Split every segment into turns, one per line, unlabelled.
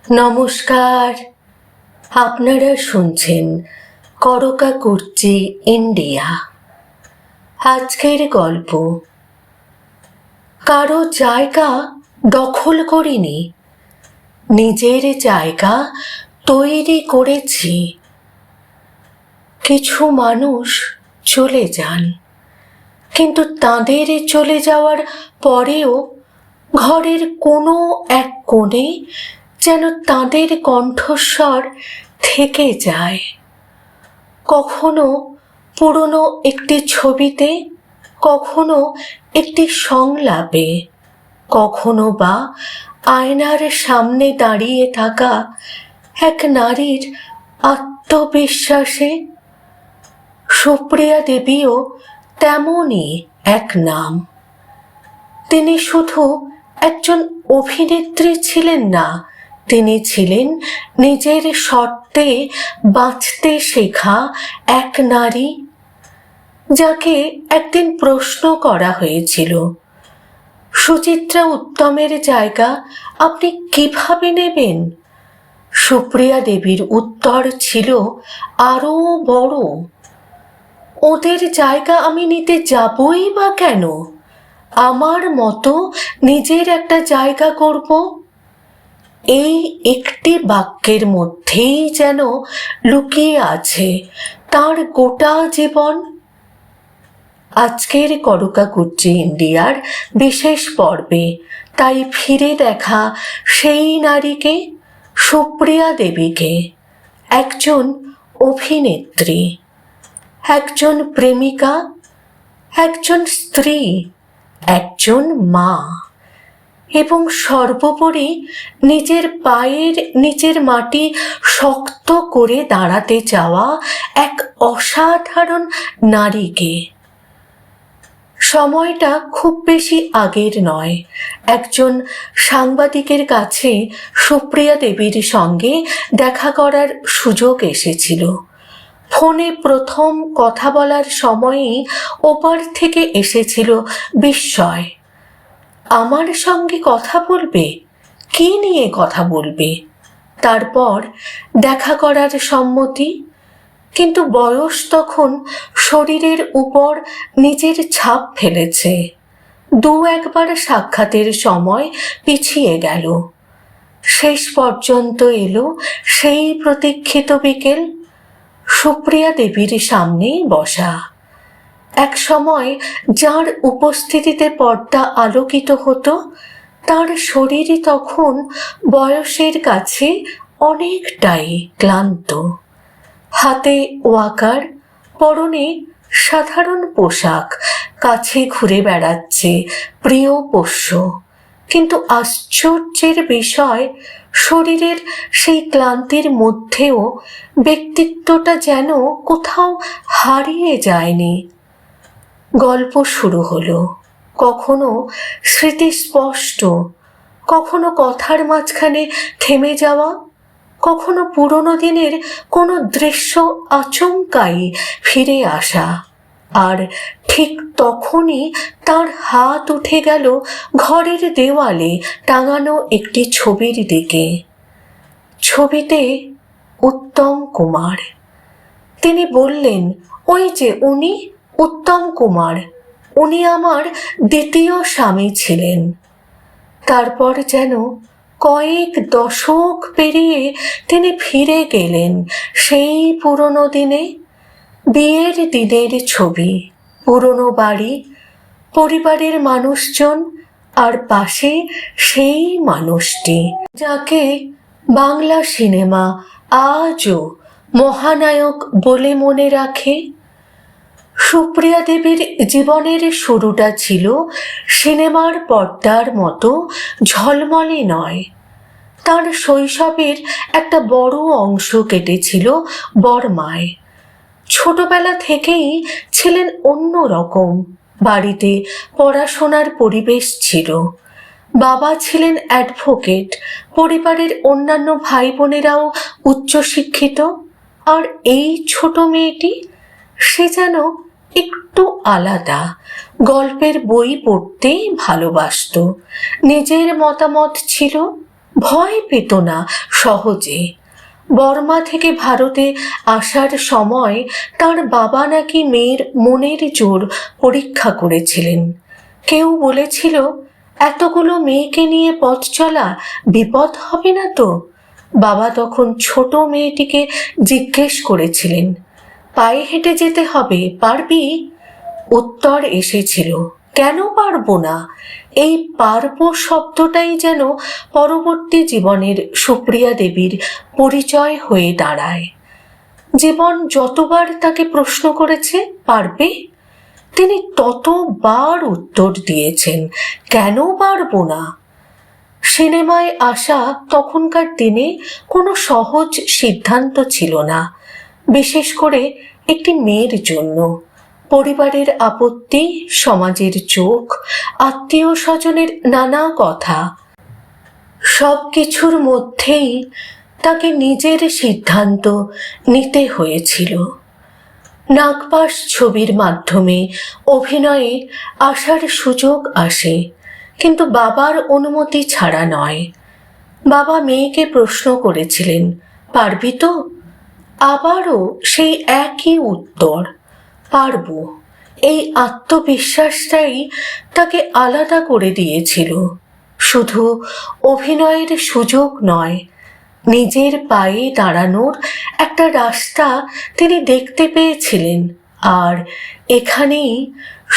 নমস্কার। আপনারা শুনছেন করকাকুর্চি ইন্ডিয়া। আজকের গল্প কারো জায়গা দখল করিনি, নিজের জায়গা তৈরি করেছি। কিছু মানুষ চলে যান, কিন্তু তাদের চলে যাওয়ার পরেও ঘরের কোনো এক কোণে যেন তাদের কণ্ঠস্বর থেকে যায়। কখনো পুরনো একটি ছবিতে, কখনো একটি সংলাপে, কখনো বা আয়নার সামনে দাঁড়িয়ে থাকা এক নারীর আত্মবিশ্বাসে। সুপ্রিয়া দেবীও তেমনই এক নাম। তিনি শুধু একজন অভিনেত্রী ছিলেন না, তিনি ছিলেন নিজের শর্তে বাঁচতে শেখা এক নারী, যাকে একদিন প্রশ্ন করা হয়েছিল, সুচিত্রা উত্তমের জায়গা আপনি কিভাবে নেবেন? সুপ্রিয়া দেবীর উত্তর ছিল আরো বড়, ওদের জায়গা আমি নিতে যাবই বা কেন? আমার মতো নিজের একটা জায়গা করব। এই একটি বাক্যের মধ্যেই যেন লুকিয়ে আছে তার গোটা জীবন। আজকের করকাকুর্চি ইন্ডিয়ার বিশেষ পর্বে তাই ফিরে দেখা সেই নারীকে, সুপ্রিয়া দেবীকে, একজন অভিনেত্রী, একজন প্রেমিকা, একজন স্ত্রী, একজন মা, এবং সর্বোপরি নিজের পায়ের নিচের মাটি শক্ত করে দাঁড়াতে চাওয়া এক অসাধারণ নারীকে। সময়টা খুব বেশি আগের নয়। একজন সাংবাদিকের কাছে সুপ্রিয়া দেবীর সঙ্গে দেখা করার সুযোগ এসেছিল। ফোনে প্রথম কথা বলার সময়ই ওপার থেকে এসেছিল বিস্ময়। আমার সঙ্গে কথা বলবে? কি নিয়ে কথা বলবে? তারপর দেখা করার সম্মতি। কিন্তু বয়স তখন শরীরের উপর নিজের ছাপ ফেলেছে। দু একবার সাক্ষাতের সময় পিছিয়ে গেল। শেষ পর্যন্ত এলো সেই প্রতীক্ষিত বিকেল, সুপ্রিয়া দেবীর সামনেই বসা। এক সময় যার উপস্থিতিতে পর্দা আলোকিত হতো, তার শরীরই তখন বয়সের কাছে অনেকটাই ক্লান্ত। হাতে ওয়াকার, পরনে সাধারণ পোশাক, কাছে ঘুরে বেড়াচ্ছে প্রিয় পোষ্য। কিন্তু আশ্চর্যের বিষয়, শরীরের সেই ক্লান্তির মধ্যেও ব্যক্তিত্বটা যেন কোথাও হারিয়ে যায়নি। গল্প শুরু হলো, কখনো স্মৃতি স্পষ্ট, কখনো কথার মাঝখানে থেমে যাওয়া, কখনো পুরনো দিনের কোনো দৃশ্য আচমকাই ফিরে আসা। আর ঠিক তখনই তার হাত উঠে গেল ঘরের দেওয়ালে টাঙানো একটি ছবির দিকে। ছবিতে উত্তম কুমার। তিনি বললেন, ওই যে উনি উত্তম কুমার, উনি আমার দ্বিতীয় স্বামী ছিলেন। তারপর যেন কয়েক দশক পেরিয়ে তিনি ফিরে গেলেন সেই পুরনো দিনে। বিয়ের দিনের ছবি, পুরনো বাড়ি, পরিবারের মানুষজন, আর পাশে সেই মানুষটি যাকে বাংলা সিনেমা আজও মহানায়ক বলে মনে রাখে। সুপ্রিয়া দেবীর জীবনের শুরুটা ছিল সিনেমার পর্দার মতো ঝলমলে নয়। তার শৈশবের একটা বড় অংশ কেটেছিল বর্মায়। ছোটবেলা থেকেই ছিলেন অন্যরকম। বাড়িতে পড়াশোনার পরিবেশ ছিল। বাবা ছিলেন অ্যাডভোকেট, পরিবারের অন্যান্য ভাই বোনেরাও উচ্চশিক্ষিত। আর এই ছোট মেয়েটি, সে যেন একটু আলাদা। গল্পের বই পড়তে ভালোবাসত, নিজের মতামত ছিল, ভয় পেত না সহজে। বর্মা থেকে ভারতে আসার সময় তার বাবা নাকি মেয়ের মনের জোর পরীক্ষা করেছিলেন। কেউ বলেছিল, এতগুলো মেয়েকে নিয়ে পথ চলা বিপদ হবে না তো? বাবা তখন ছোট মেয়েটিকে জিজ্ঞেস করেছিলেন, পায়ে হেঁটে যেতে হবে, পারবি? উত্তর এসেছিল, কেন পারবো না? এই পারবো শব্দটাই যেন পরবর্তী জীবনের সুপ্রিয়া দেবীর পরিচয় হয়ে দাঁড়ায়। জীবন যতবার তাকে প্রশ্ন করেছে পারবে, তিনি ততবার উত্তর দিয়েছেন, কেন পারবো না? সিনেমায় আসা তখনকার দিনে কোনো সহজ সিদ্ধান্ত ছিল না, বিশেষ করে একটি মেয়ের জন্য। পরিবারের আপত্তি, সমাজের চোখ, আত্মীয় স্বজনের নানা কথা, সব কিছুর মধ্যেই তাকে নিজের সিদ্ধান্ত নিতে হয়েছিল। নাগপাশ ছবির মাধ্যমে অভিনয়ে আসার সুযোগ আসে, কিন্তু বাবার অনুমতি ছাড়া নয়। বাবা মেয়েকে প্রশ্ন করেছিলেন, পারবি তো? আবারও সেই একই উত্তর, পারবো। এই আত্মবিশ্বাসটাই তাকে আলাদা করে দিয়েছিল। শুধু অভিনয়ের সুযোগ নয়, নিজের পায়ে দাঁড়ানোর একটা রাস্তা তিনি দেখতে পেয়েছিলেন। আর এখানেই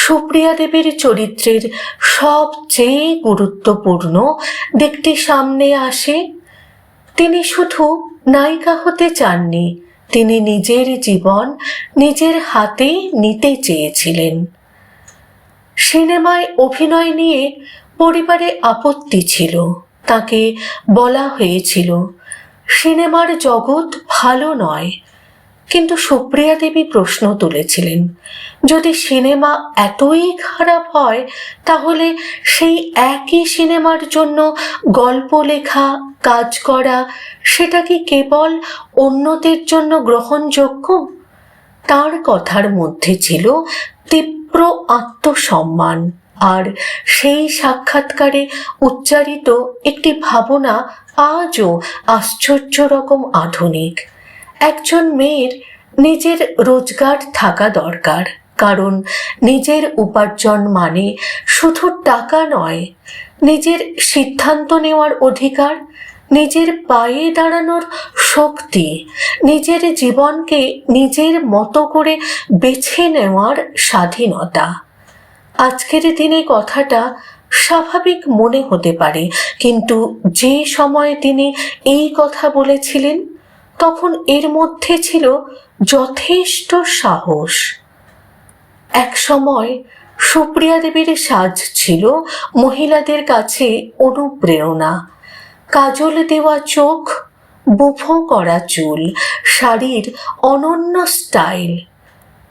সুপ্রিয়া দেবীর চরিত্রের সবচেয়ে গুরুত্বপূর্ণ দিকটি সামনে আসে। তিনি শুধু নায়িকা হতে চাননি, তিনি নিজের জীবন নিজের হাতে নিতে চেয়েছিলেন। সিনেমায় অভিনয় নিয়ে পরিবারে আপত্তি ছিল। তাকে বলা হয়েছিল, সিনেমার জগৎ ভালো নয়। কিন্তু সুপ্রিয়া দেবী প্রশ্ন তুলেছিলেন, যদি সিনেমা এতই খারাপ হয়, তাহলে সেই একই সিনেমার জন্য গল্প লেখা, কাজ করা, সেটা কি কেবল অন্যদের জন্য গ্রহণযোগ্য? তার কথার মধ্যে ছিল তীব্র আত্মসম্মান, আর সেই সাক্ষাৎকারে উচ্চারিত একটি ভাবনা আজও আশ্চর্য রকম আধুনিক। একজন মেয়ের নিজের রোজগার থাকা দরকার, কারণ নিজের উপার্জন মানে শুধু টাকা নয়, নিজের সিদ্ধান্ত নেওয়ার অধিকার, নিজের পায়ে দাঁড়ানোর শক্তি, নিজের জীবনকে নিজের মতো করে বেছে নেওয়ার স্বাধীনতা। আজকের দিনে কথাটা স্বাভাবিক মনে হতে পারে, কিন্তু যে সময়ে তিনি এই কথা বলেছিলেন, তখন এর মধ্যে ছিল যথেষ্ট সাহস। এক সময় সুপ্রিয়া দেবীর সাজ ছিল মহিলাদের কাছে অনুপ্রেরণা। কাজল দেওয়া চোখ, বুফো করা চুল, শাড়ির অনন্য স্টাইল।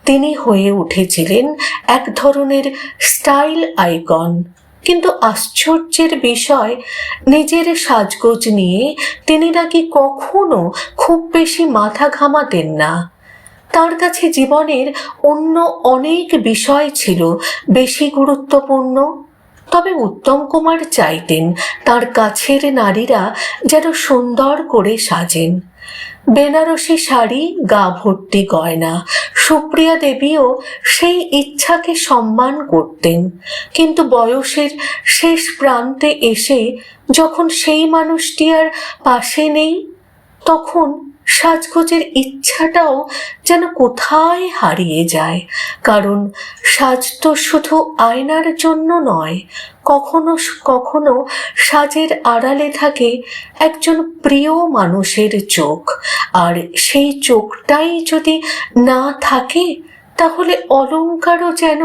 তিনি হয়ে উঠেছিলেন এক ধরনের স্টাইল আইকন। কিন্তু আশ্চর্যের বিষয়, নিজের সাজগোজ নিয়ে তিনি নাকি কখনো খুব বেশি মাথা ঘামাতেন না। তার কাছে জীবনের অন্য অনেক বিষয় ছিল বেশি গুরুত্বপূর্ণ। তবে উত্তম কুমার চাইতেন তার কাছের নারীরা যেন সুন্দর করে সাজেন। বেনারসি শাড়ি, গা ভর্তি গয়না, সুপ্রিয়া দেবীও সেই ইচ্ছাকে সম্মান করতেন। কিন্তু বয়সের শেষ প্রান্তে এসে যখন সেই মানুষটি আর পাশে নেই, তখন সাজগোজের ইচ্ছাটাও যেন কোথায় হারিয়ে যায়। কারণ সাজ তো শুধু আয়নার জন্য নয়, কখনো কখনো সাজের আড়ালে থাকে একজন প্রিয় মানুষের চোখ, আর সেই চোখটাই যদি না থাকে, তাহলে অলংকারও যেন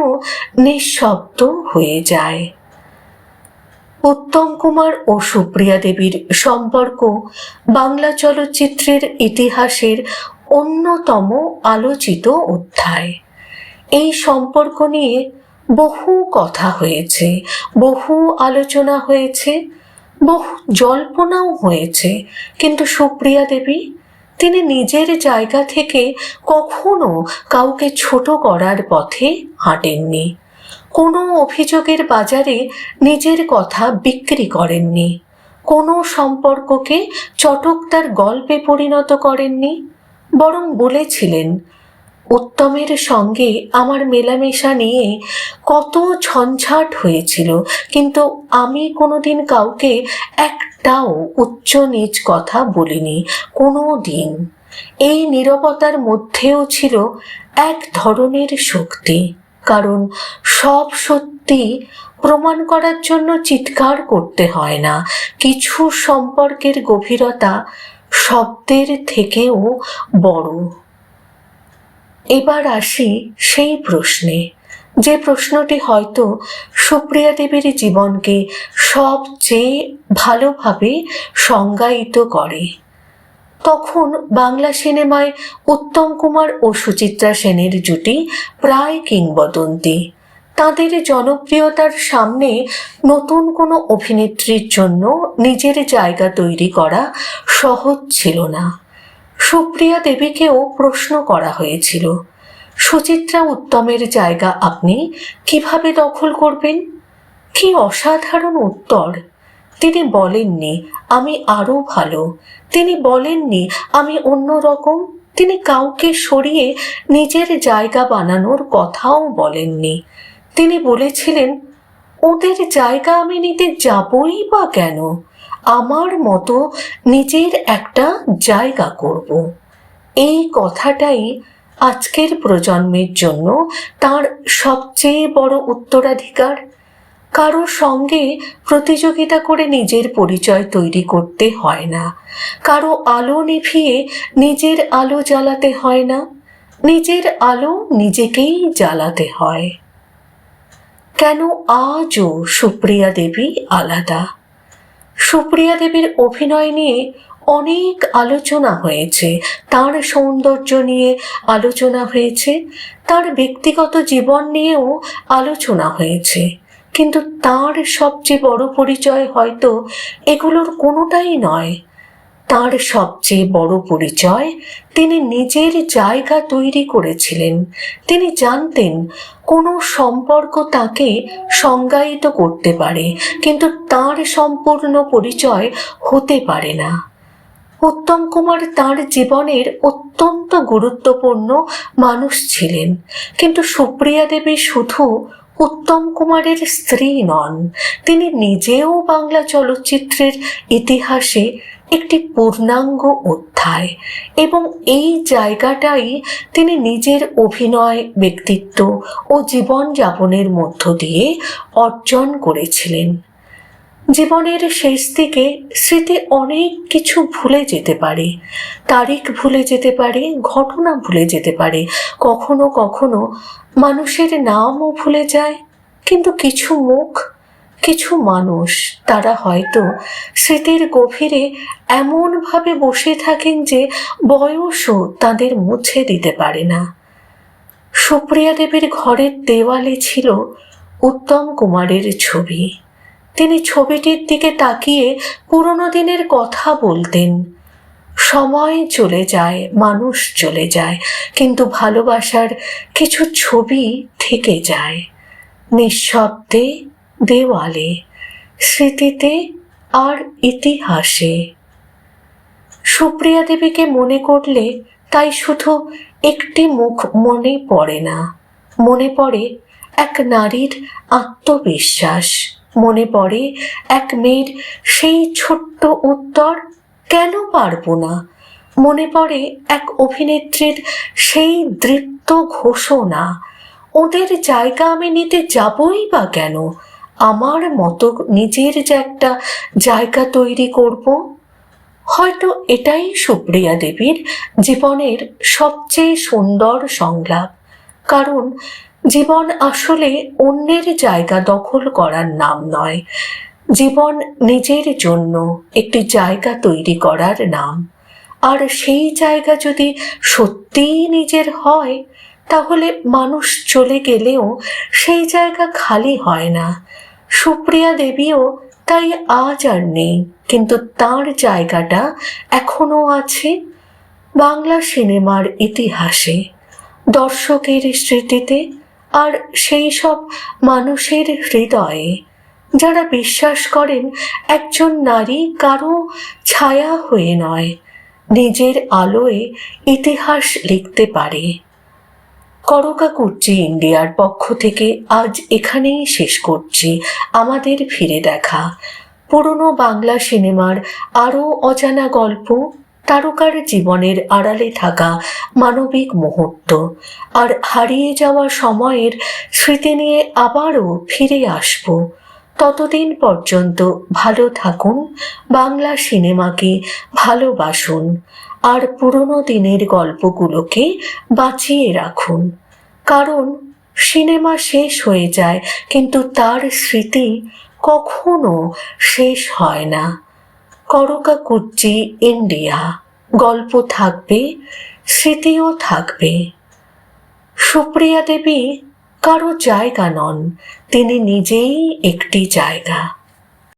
নিঃশব্দ হয়ে যায়। উত্তম কুমার ও সুপ্রিয়া দেবীর সম্পর্ক বাংলা চলচ্চিত্রের ইতিহাসের অন্যতম আলোচিত অধ্যায়। এই সম্পর্ক নিয়ে বহু কথা হয়েছে, বহু আলোচনা হয়েছে, বহু জল্পনাও হয়েছে। কিন্তু সুপ্রিয়া দেবী, তিনি নিজের জায়গা থেকে কখনো কাউকে ছোট করার পথে হাঁটেননি। কোনো অভিযোগের বাজারে নিজের কথা বিক্রি করেননি। কোনো সম্পর্ককে চটকদার গল্পে পরিণত করেননি, বরং বলেছিলেন, উত্তমের সঙ্গে আমার মেলামেশা নিয়ে কত ঝঞ্ঝাট হয়েছিল, কিন্তু আমি কোনোদিন কাউকে একটাও উচ্চ নীচ কথা বলিনি, কোনো দিন। এই নীরবতার মধ্যেও ছিল এক ধরনের শক্তি, কারণ সব সত্যি প্রমাণ করার জন্য চিৎকার করতে হয় না। কিছু সম্পর্কের গভীরতা শব্দের থেকেও বড়। এবার আসি সেই প্রশ্নে, যে প্রশ্নটি হয়তো সুপ্রিয়া দেবীর জীবনকে সবচেয়ে ভালোভাবে সংজ্ঞায়িত করে। তখন বাংলা সিনেমায় উত্তম কুমার ও সুচিত্রা সেনের জুটি প্রায় কিংবদন্তি। তাদের জনপ্রিয়তার সামনে নতুন কোনো অভিনেত্রীর জন্য নিজের জায়গা তৈরি করা সহজ ছিল না। সুপ্রিয়া দেবীকেও প্রশ্ন করা হয়েছিল, সুচিত্রা উত্তমের জায়গা আপনি কিভাবে দখল করবেন? কি অসাধারণ উত্তর! তিনি বলেননি আমি আরো ভালো, তিনি বলেননি আমি অন্যরকম, তিনি কাউকে সরিয়ে নিজের জায়গা বানানোর কথাও বলেননি। তিনি বলেছিলেন, ওদের জায়গা আমি নিতে যাবই বা কেন, আমার মতো নিজের একটা জায়গা করব। এই কথাটাই আজকের প্রজন্মের জন্য তার সবচেয়ে বড় উত্তরাধিকার। কারো সঙ্গে প্রতিযোগিতা করে নিজের পরিচয় তৈরি করতে হয় না, কারো আলো নিভিয়ে নিজের আলো জ্বালাতে হয় না, নিজের আলো নিজেকেই জ্বালাতে হয়। কেন আজও সুপ্রিয়া দেবী আলাদা? সুপ্রিয়া দেবীর অভিনয় নিয়ে অনেক আলোচনা হয়েছে, তার সৌন্দর্য নিয়ে আলোচনা হয়েছে, তার ব্যক্তিগত জীবন নিয়েও আলোচনা হয়েছে, কিন্তু তার সবচেয়ে বড় পরিচয় হয়তো এগুলোর কোনোটাই নয়। তার সবচেয়ে বড় পরিচয়, তিনি নিজের জায়গা তৈরি করেছিলেন। তিনি জানতেন কোনো সম্পর্ক তাকে সংজ্ঞায়িত করতে পারে, কিন্তু তার সম্পূর্ণ পরিচয় হতে পারে না। উত্তম কুমার তার জীবনের অত্যন্ত গুরুত্বপূর্ণ মানুষ ছিলেন, কিন্তু সুপ্রিয়া দেবী শুধু উত্তম কুমারের স্ত্রী নন, তিনি নিজেও বাংলা চলচ্চিত্রের ইতিহাসে একটি পূর্ণাঙ্গ অধ্যায়, এবং এই জায়গাটাই তিনি নিজের অভিনয়, ব্যক্তিত্ব ও জীবনযাপনের মধ্য দিয়ে অর্জন করেছিলেন। জীবনের শেষ দিকে স্মৃতি অনেক কিছু ভুলে যেতে পারে, তারিখ ভুলে যেতে পারে, ঘটনা ভুলে যেতে পারে, কখনো কখনো মানুষের নামও ভুলে যায়, কিন্তু কিছু মুখ, কিছু মানুষ, তারা হয়তো স্মৃতির গভীরে এমনভাবে বসে থাকেন যে বয়সও তাদের মুছে দিতে পারে না। সুপ্রিয়া দেবীর ঘরের দেওয়ালে ছিল উত্তম কুমারের ছবি। তিনি ছবিটির দিকে তাকিয়ে পুরনো দিনের কথা বলতেন। সময় চলে যায়, মানুষ চলে যায়, কিন্তু ভালোবাসার কিছু ছবি থেকে যায়, নিঃশব্দে, দেওয়ালে, স্মৃতিতে আর ইতিহাসে। সুপ্রিয়া দেবীকে মনে করলে তাই শুধু একটি মুখ মনে পড়ে না, মনে পড়ে এক নারীর আত্মবিশ্বাস, মনে পড়ে এক মেয়ের সেই ছোট্ট উত্তর, কেন পারবো না, মনে পড়ে এক অভিনেত্রীর সেই দৃপ্ত ঘোষণা, ওদের জায়গা আমি নিতে যাবই বা কেন, আমার মতো নিজের যে একটা জায়গা তৈরি করব। হয়তো এটাই সুপ্রিয়া দেবীর জীবনের সবচেয়ে সুন্দর সংলাপ, কারণ জীবন আসলে অন্যের জায়গা দখল করার নাম নয়, জীবন নিজের জন্য একটি জায়গা তৈরি করার নাম। আর সেই জায়গা যদি সত্যিই নিজের হয়, তাহলে মানুষ চলে গেলেও সেই জায়গা খালি হয় না। সুপ্রিয়া দেবীও তাই আজ আর নেই, কিন্তু তার জায়গাটা এখনো আছে বাংলা সিনেমার ইতিহাসে, দর্শকের স্মৃতিতে আর সেই সব মানুষের হৃদয়ে যারা বিশ্বাস করেন একজন নারী কারো ছায়া হয়ে নয়, নিজের আলোয় ইতিহাস লিখতে পারে। করকাকুর্চি ইন্ডিয়ার পক্ষ থেকে আজ এখানেই শেষ করছি আমাদের ফিরে দেখা পুরনো বাংলা সিনেমার আরও অজানা গল্প, তারকার জীবনের আড়ালে থাকা মানবিক মুহূর্ত আর হারিয়ে যাওয়া সময়ের স্মৃতি নিয়ে আবারও ফিরে আসব। ততদিন পর্যন্ত ভালো থাকুন, বাংলা সিনেমাকে ভালোবাসুন আর পুরনো দিনের গল্পগুলোকে বাঁচিয়ে রাখুন। কারণ সিনেমা শেষ হয়ে যায়, কিন্তু তার স্মৃতি কখনো শেষ হয় না। করকাকুর্চি ইন্ডিয়া, গল্প থাকবে, স্মৃতিও থাকবে। সুপ্রিয়া দেবী কারো জায়গা নন, তিনি নিজেই একটি জায়গা।